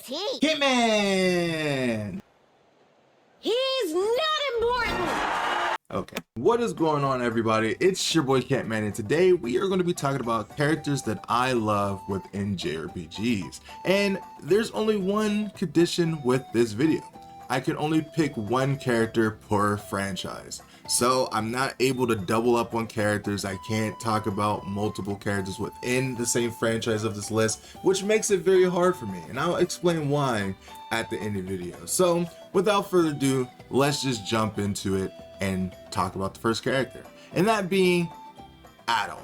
Who's he? Kentman! He's not important! Okay, what is going on, everybody? It's your boy Kentman, and today we are going to be talking about characters that I love within JRPGs. And there's only one condition with this video. I can only pick one character per franchise. So I'm not able to double up on characters. I can't talk about multiple characters within the same franchise of this list, which makes it very hard for me. And I'll explain why at the end of the video. So without further ado, let's just jump into it and talk about the first character, and that being Ado.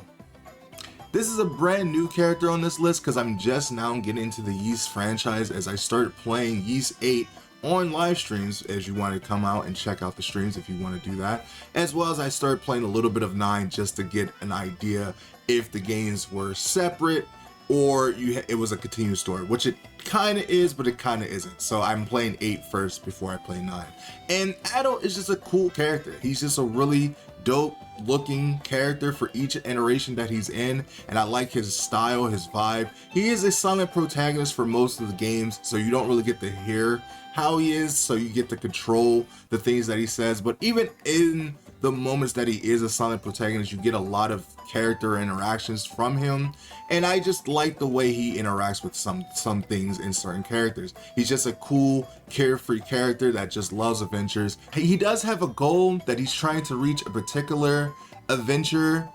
This is a brand new character on this list because I'm just now getting into the Ys franchise as I started playing Ys 8 on live streams, as you want to come out and check out the streams if you want to do that, as well as I started playing a little bit of 9 just to get an idea if the games were separate or it was a continuous story, which it kind of is, but it kind of isn't. So I'm playing 8 first before I play 9. And Ado is just a cool character. He's just a really dope looking character for each iteration that he's in, and I like his style, his vibe. He is a silent protagonist for most of the games, so you don't really get to hear how he is, so you get to control the things that he says. But even in the moments that he is a silent protagonist, you get a lot of character interactions from him, and I just like the way he interacts with some things in certain characters. He's just a cool, carefree character that just loves adventures. He does have a goal that he's trying to reach a particular adventure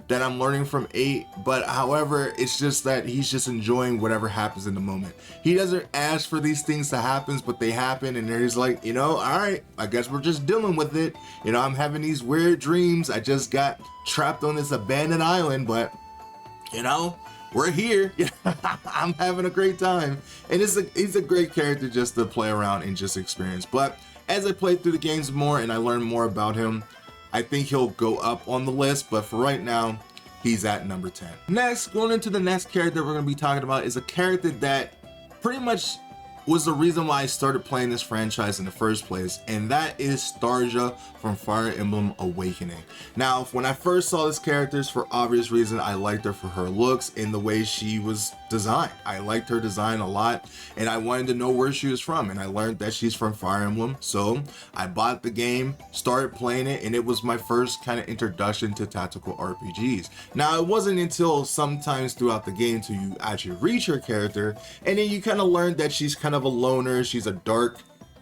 that I'm learning from 8, but however, it's just that he's just enjoying whatever happens in the moment. He doesn't ask for these things to happen, but they happen, and he's like, you know, all right, I guess we're just dealing with it. You know, I'm having these weird dreams. I just got trapped on this abandoned island, but you know, we're here. I'm having a great time, and he's a great character just to play around and just experience. But as I play through the games more and I learn more about him, I think he'll go up on the list, but for right now, he's at number 10. Next, going into the next character we're going to be talking about is a character that pretty much was the reason why I started playing this franchise in the first place, and that is Starja from Fire Emblem Awakening. Now, when I first saw this character, for obvious reason, I liked her for her looks and the way she was designed. I liked her design a lot, and I wanted to know where she was from, and I learned that she's from Fire Emblem, so I bought the game, started playing it, and it was my first kind of introduction to tactical RPGs. Now, it wasn't until sometimes throughout the game till you actually reach her character, and then you kind of learn that she's kind of a loner. She's a dark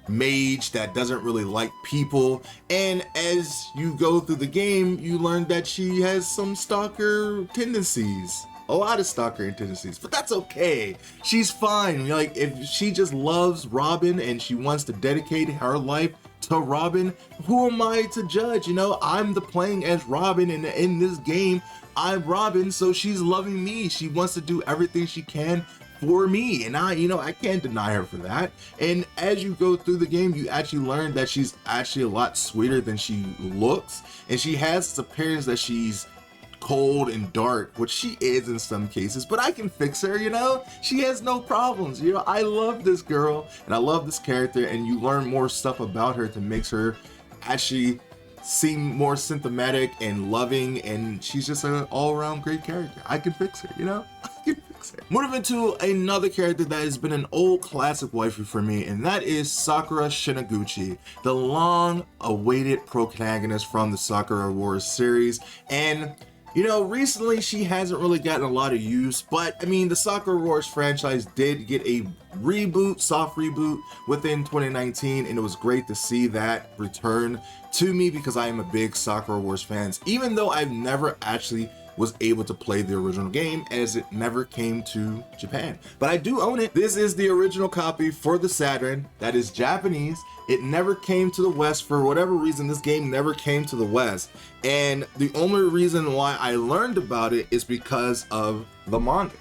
mage that doesn't really like people, and as you go through the game, you learn that she has some stalker tendencies. A lot of stalker tendencies, but that's okay. She's fine. Like, if she just loves Robin and she wants to dedicate her life to Robin, who am I to judge? You know, I'm the playing as Robin, and in this game, I'm Robin, so she's loving me. She wants to do everything she can for me, and I can't deny her for that. And as you go through the game, you actually learn that she's actually a lot sweeter than she looks, and she has this appearance that she's cold and dark, which she is in some cases, but I can fix her. You know, she has no problems. You know, I love this girl and I love this character, and you learn more stuff about her to make her actually seem more symptomatic and loving, and she's just an all-around great character. I can fix her, you know? I can fix her. Moving into another character that has been an old classic waifu for me, and that is Sakura Shinaguchi, the long-awaited protagonist from the Sakura Wars series. And you know, recently she hasn't really gotten a lot of use, but I mean, the Sakura Wars franchise did get a reboot, soft reboot within 2019, and it was great to see that return to me because I am a big Sakura Wars fan, even though I've never actually was able to play the original game as it never came to Japan. But I do own it. This is the original copy for the Saturn that is Japanese. It never came to the West. For whatever reason, this game never came to the West. And the only reason why I learned about it is because of the manga.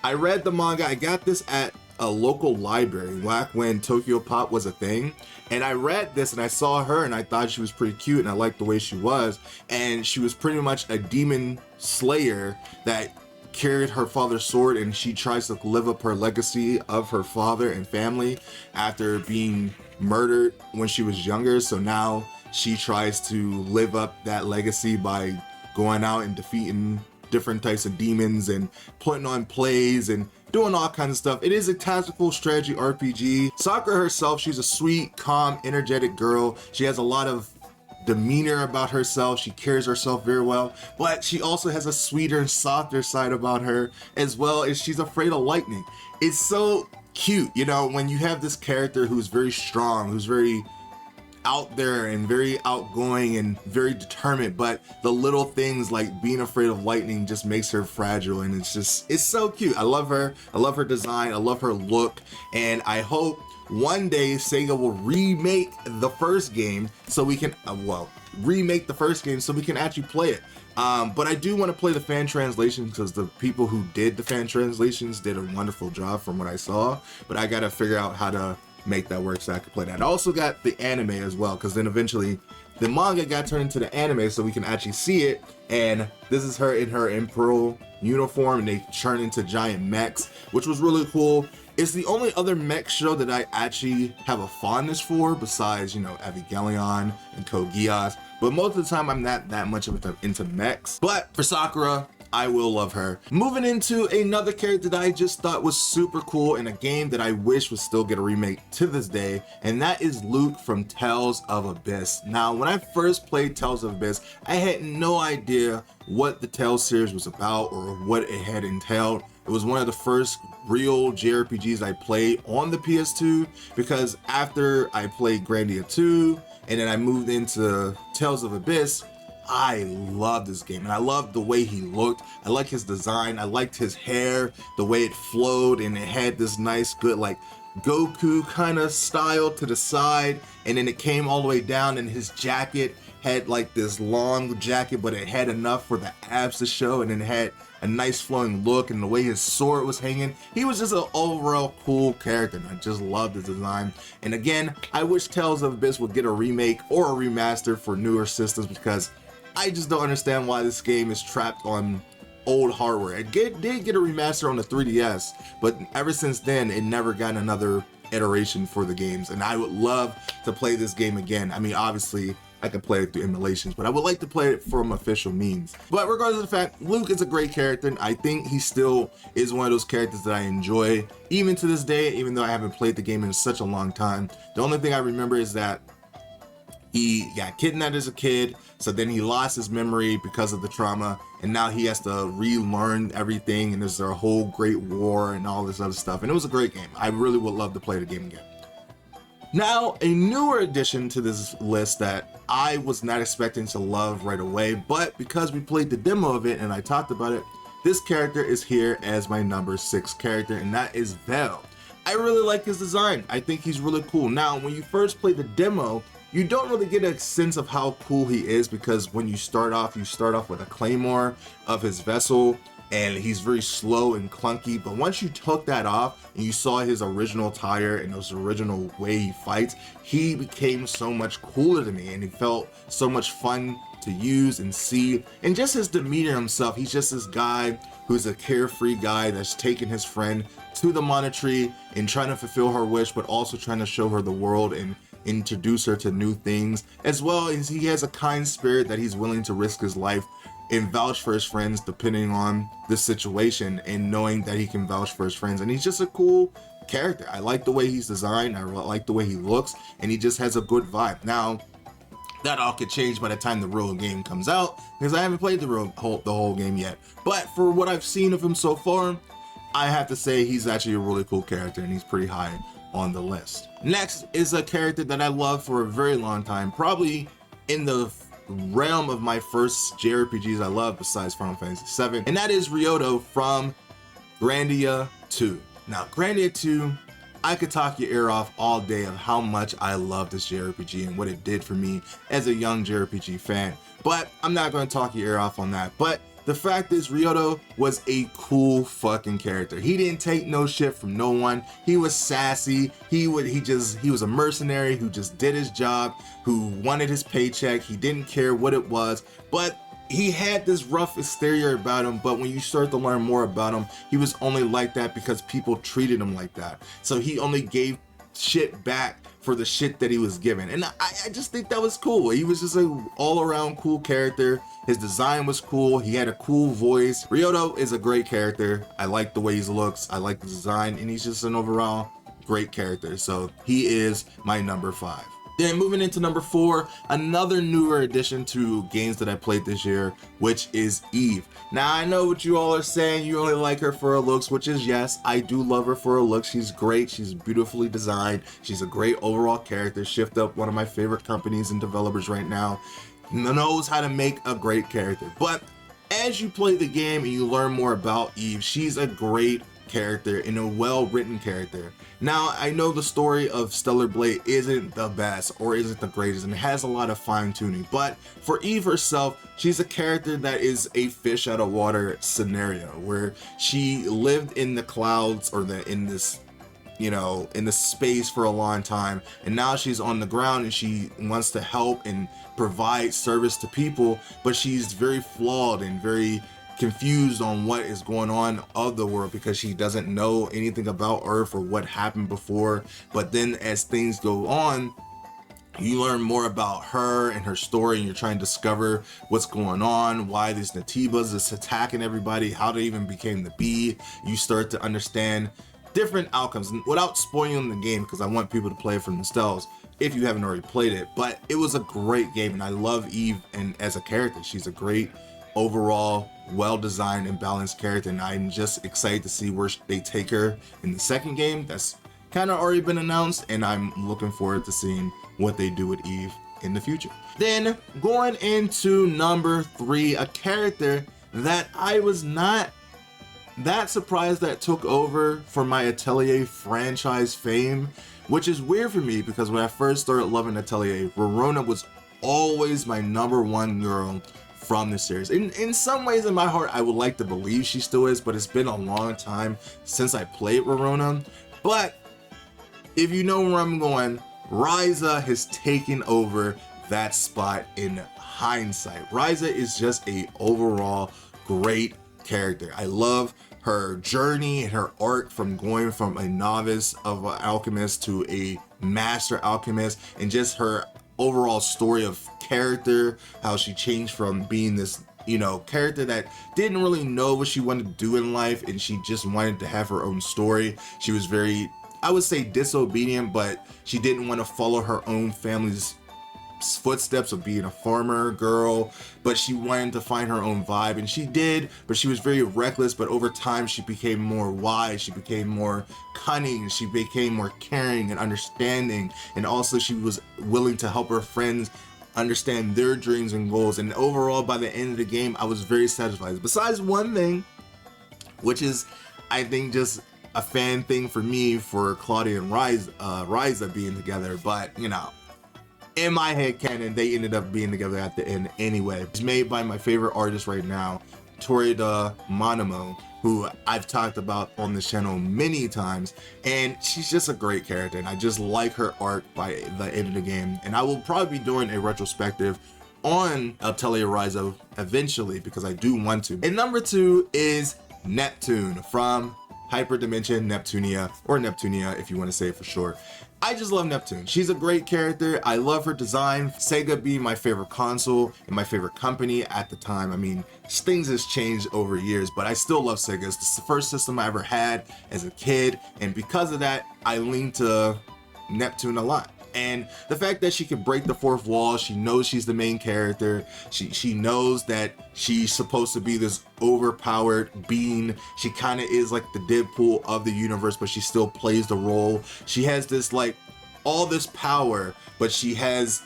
I read the manga. I got this at a local library back when Tokyo Pop was a thing, and I read this and I saw her and I thought she was pretty cute and I liked the way she was, and she was pretty much a demon slayer that carried her father's sword, and she tries to live up her legacy of her father and family after being murdered when she was younger. So now she tries to live up that legacy by going out and defeating different types of demons and putting on plays and doing all kinds of stuff. It is a tactical strategy RPG. Sakura herself, she's a sweet, calm, energetic girl. She has a lot of demeanor about herself. She carries herself very well, but she also has a sweeter and softer side about her, as well as she's afraid of lightning. It's so cute, you know, when you have this character who's very strong, who's very out there and very outgoing and very determined, but the little things like being afraid of lightning just makes her fragile, and it's so cute. I love her design, I love her look, and I hope one day Sega will remake the first game so we can remake the first game so we can actually play it. But I do want to play the fan translations because the people who did the fan translations did a wonderful job from what I saw, but I gotta figure out how to make that work so I can play that. I also got the anime as well, because then eventually the manga got turned into the anime so we can actually see it, and this is her in her Imperial uniform and they turn into giant mechs, which was really cool. It's the only other mech show that I actually have a fondness for besides, you know, Evangelion and Code Geass, but most of the time I'm not that much into mechs. But for Sakura, I will love her. Moving into another character that I just thought was super cool in a game that I wish would still get a remake to this day, and that is Luke from Tales of Abyss. Now, when I first played Tales of Abyss, I had no idea what the Tales series was about or what it had entailed. It was one of the first real JRPGs I played on the PS2, because after I played Grandia 2 and then I moved into Tales of Abyss, I love this game, and I love the way he looked. I like his design. I liked his hair, the way it flowed, and it had this nice, good, like Goku kind of style to the side, and then it came all the way down, and his jacket had like this long jacket, but it had enough for the abs to show, and then it had a nice flowing look, and the way his sword was hanging. He was just an overall cool character, and I just loved the design. And again, I wish Tales of Abyss would get a remake or a remaster for newer systems, because I just don't understand why this game is trapped on old hardware. It did get a remaster on the 3DS, but ever since then, it never got another iteration for the games, and I would love to play this game again. I mean, obviously, I could play it through emulations, but I would like to play it from official means. But regardless of the fact, Luke is a great character, and I think he still is one of those characters that I enjoy, even to this day, even though I haven't played the game in such a long time. The only thing I remember is that he got kidnapped as a kid, so then he lost his memory because of the trauma, and now he has to relearn everything, and there's a whole great war and all this other stuff, and it was a great game. I really would love to play the game again. Now, a newer addition to this list that I was not expecting to love right away, but because we played the demo of it and I talked about it, this character is here as my number 6 character, and that is Vel. I really like his design. I think he's really cool. Now, when you first play the demo, you don't really get a sense of how cool he is, because when you start off with a claymore of his vessel, and he's very slow and clunky. But once you took that off and you saw his original attire and his original way he fights, he became so much cooler to me, and he felt so much fun to use and see. And just his demeanor himself, he's just this guy who's a carefree guy that's taking his friend to the monastery and trying to fulfill her wish, but also trying to show her the world and introduce her to new things, as well as he has a kind spirit that he's willing to risk his life and vouch for his friends depending on the situation, and knowing that he can vouch for his friends. And he's just a cool character. I like the way he's designed, I like the way he looks, and he just has a good vibe. Now, that all could change by the time the real game comes out, because I haven't played the whole game yet. But for what I've seen of him so far, I have to say he's actually a really cool character, and he's pretty high on the list. Next is a character that I loved for a very long time, probably in the realm of my first JRPGs I love besides Final Fantasy VII, and that is Ryoto from Grandia 2. Now, Grandia 2, I could talk your ear off all day of how much I love this JRPG and what it did for me as a young JRPG fan, but I'm not going to talk your ear off on that. But the fact is, Ryoto was a cool fucking character. He didn't take no shit from no one. He was sassy. He was a mercenary who just did his job, who wanted his paycheck. He didn't care what it was, but he had this rough exterior about him. But when you start to learn more about him, he was only like that because people treated him like that. So he only gave shit back for the shit that he was given. And I just think that was cool. He was just an all-around cool character. His design was cool. He had a cool voice. Ryoto is a great character. I like the way he looks. I like the design, and he's just an overall great character. So he is my number 5. Then moving into number 4, another newer addition to games that I played this year, which is Eve. Now I know what you all are saying, you only like her for her looks, which is yes, I do love her for her looks. She's great, she's beautifully designed, she's a great overall character. Shift Up, one of my favorite companies and developers right now, knows how to make a great character. But as you play the game and you learn more about Eve, she's a great character and a well-written character. Now, I know the story of Stellar Blade isn't the best or isn't the greatest, and it has a lot of fine-tuning, but for Eve herself, she's a character that is a fish out of water scenario where she lived in the clouds or in this space for a long time, and now she's on the ground and she wants to help and provide service to people, but she's very flawed and very confused on what is going on of the world because she doesn't know anything about Earth or what happened before. But then as things go on, you learn more about her and her story, and you're trying to discover what's going on, why these Natibas is attacking everybody, how they even became the bee. You start to understand different outcomes, and without spoiling the game, because I want people to play it for themselves if you haven't already played it. But it was a great game, and I love Eve, and as a character, she's a great overall well-designed and balanced character, and I'm just excited to see where they take her in the second game. That's kind of already been announced, and I'm looking forward to seeing what they do with Eve in the future. Then going into number 3, a character that I was not that surprised that took over for my Atelier franchise fame, which is weird for me because when I first started loving Atelier, Verona was always my number 1 girl from the series. In some ways, in my heart, I would like to believe she still is, but it's been a long time since I played Verona. But if you know where I'm going, Ryza has taken over that spot in hindsight. Ryza is just a overall great character. I love her journey and her arc from going from a novice of an alchemist to a master alchemist, and just her overall story of character, how she changed from being this character that didn't really know what she wanted to do in life, and she just wanted to have her own story. She was very, I would say, disobedient, but she didn't want to follow her own family's footsteps of being a farmer girl, but she wanted to find her own vibe, and she did. But she was very reckless, but over time she became more wise, she became more cunning, she became more caring and understanding, and also she was willing to help her friends understand their dreams and goals. And overall, by the end of the game, I was very satisfied, besides one thing, which is, I think, just a fan thing for me for Claudia and Ryza being together. But in my head canon, they ended up being together at the end anyway. It's made by my favorite artist right now, Torida Monimo, who I've talked about on the channel many times, and she's just a great character, and I just like her arc by the end of the game. And I will probably be doing a retrospective on Atelier Ryza eventually, because I do want to. And number 2 is Neptune from Hyperdimension Neptunia, or Neptunia if you want to say it for short. I just love Neptune. She's a great character. I love her design. Sega being my favorite console and my favorite company at the time. I mean, things has changed over years, but I still love Sega. It's the first system I ever had as a kid, and because of that, I lean to Neptune a lot. And the fact that she can break the fourth wall, she knows she's the main character, she knows that she's supposed to be this overpowered being. She kind of is like the Deadpool of the universe, but she still plays the role. She has this, like, all this power, but she has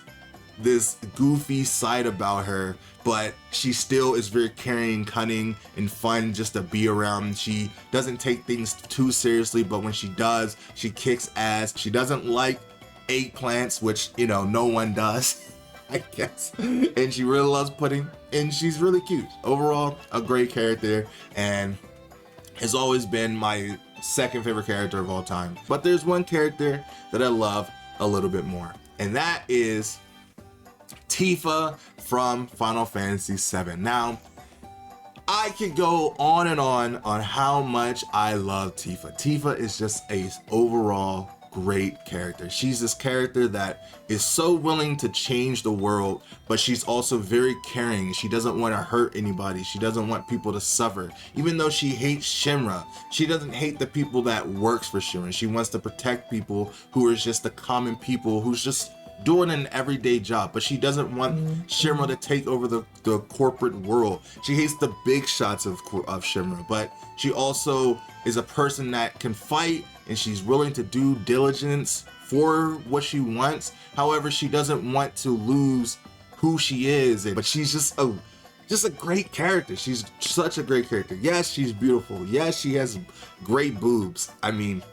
this goofy side about her, but she still is very caring, cunning, and fun just to be around. She doesn't take things too seriously, but when she does, she kicks ass. She doesn't like eggplants, which no one does, I guess, and she really loves pudding, and she's really cute. Overall, a great character, and has always been my second favorite character of all time. But there's one character that I love a little bit more, and that is Tifa from Final Fantasy VII. Now, I could go on and on how much I love Tifa. Tifa is just a overall great character. She's this character that is so willing to change the world, but she's also very caring. She doesn't want to hurt anybody. She doesn't want people to suffer. Even though she hates Shinra, she doesn't hate the people that works for Shinra. She wants to protect people who are just the common people who's just doing an everyday job, but she doesn't want Shinra to take over the corporate world. She hates the big shots of Shinra, but she also is a person that can fight, and she's willing to do diligence for what she wants. However, she doesn't want to lose who she is, but she's just a great character. She's such a great character. Yes, she's beautiful. Yes, she has great boobs. I mean,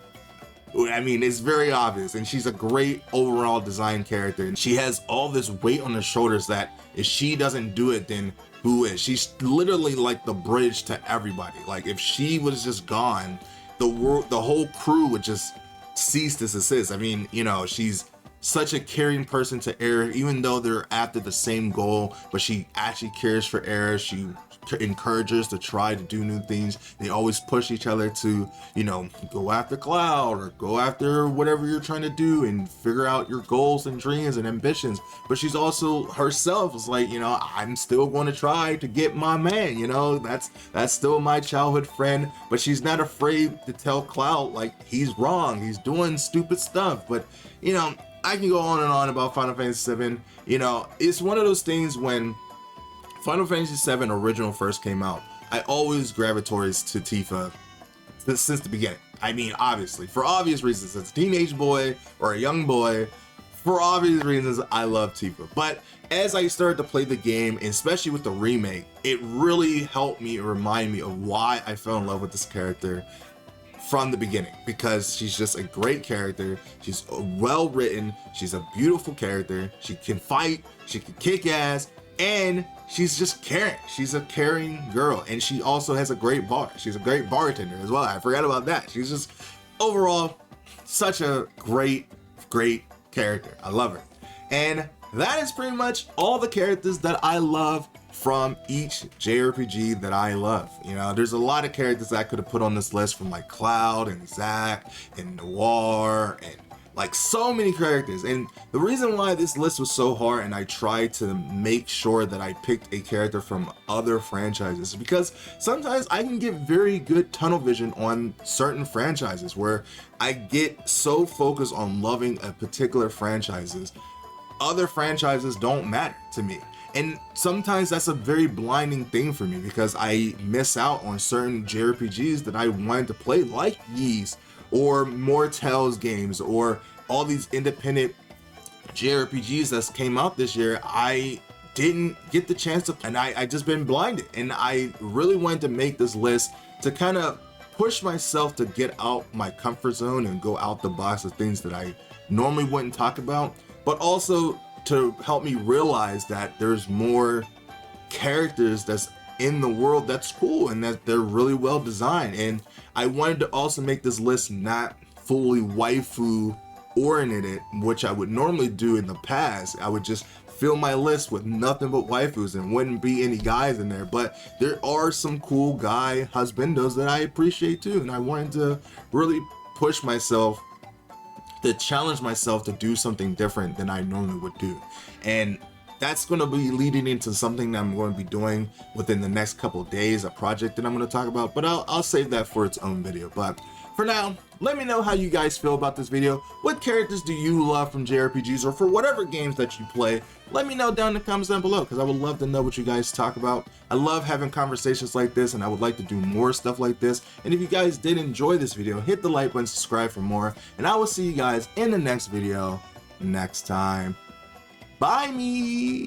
it's very obvious, and she's a great overall design character, and she has all this weight on her shoulders that if she doesn't do it, then who is? She's literally like the bridge to everybody. Like, if she was just gone, the whole crew would just cease to exist. I mean, you know, she's such a caring person to Aerith, even though they're after the same goal, but she actually cares for Aerith. She encourages to try to do new things. They always push each other to, you know, go after Cloud or go after whatever you're trying to do and figure out your goals and dreams and ambitions. But she's also herself is like, you know, I'm still going to try to get my man, you know, that's still my childhood friend. But she's not afraid to tell Cloud like he's wrong, he's doing stupid stuff. But, you know, I can go on and on about Final Fantasy VII. You know, it's one of those things when Final Fantasy VII original first came out, I always gravitated to Tifa since the beginning. I mean, obviously, for obvious reasons, as a teenage boy or a young boy, for obvious reasons, I love Tifa. But as I started to play the game, and especially with the remake, it really helped me remind me of why I fell in love with this character from the beginning, because she's just a great character. She's well written. She's a beautiful character. She can fight. She can kick ass. And she's just caring. She's a caring girl. And she also has a great bar. She's a great bartender as well. I forgot about that. She's just overall such a great character. I love her. And that is pretty much all the characters that I love from each JRPG that I love. You know, there's a lot of characters that I could have put on this list, from like Cloud and Zack and Noir and like so many characters. And the reason why this list was so hard and I tried to make sure that I picked a character from other franchises is because sometimes I can get very good tunnel vision on certain franchises where I get so focused on loving a particular franchises, other franchises don't matter to me. And sometimes that's a very blinding thing for me because I miss out on certain JRPGs that I wanted to play, like Ys or more Tales games or all these independent JRPGs that came out this year. I didn't get the chance to, and I just been blinded. And I really wanted to make this list to kind of push myself to get out my comfort zone and go out the box of things that I normally wouldn't talk about, but also to help me realize that there's more characters that's in the world that's cool and that they're really well designed. And I wanted to also make this list not fully waifu oriented, which I would normally do in the past. I would just fill my list with nothing but waifus and wouldn't be any guys in there. But there are some cool guy husbandos that I appreciate too, and I wanted to really push myself to challenge myself to do something different than I normally would do. And that's going to be leading into something that I'm going to be doing within the next couple of days, a project that I'm going to talk about, but I'll save that for its own video. But for now, let me know how you guys feel about this video. What characters do you love from JRPGs or for whatever games that you play? Let me know down in the comments down below, because I would love to know what you guys talk about. I love having conversations like this, and I would like to do more stuff like this. And if you guys did enjoy this video, hit the like button, subscribe for more, and I will see you guys in the next video next time. Bye me.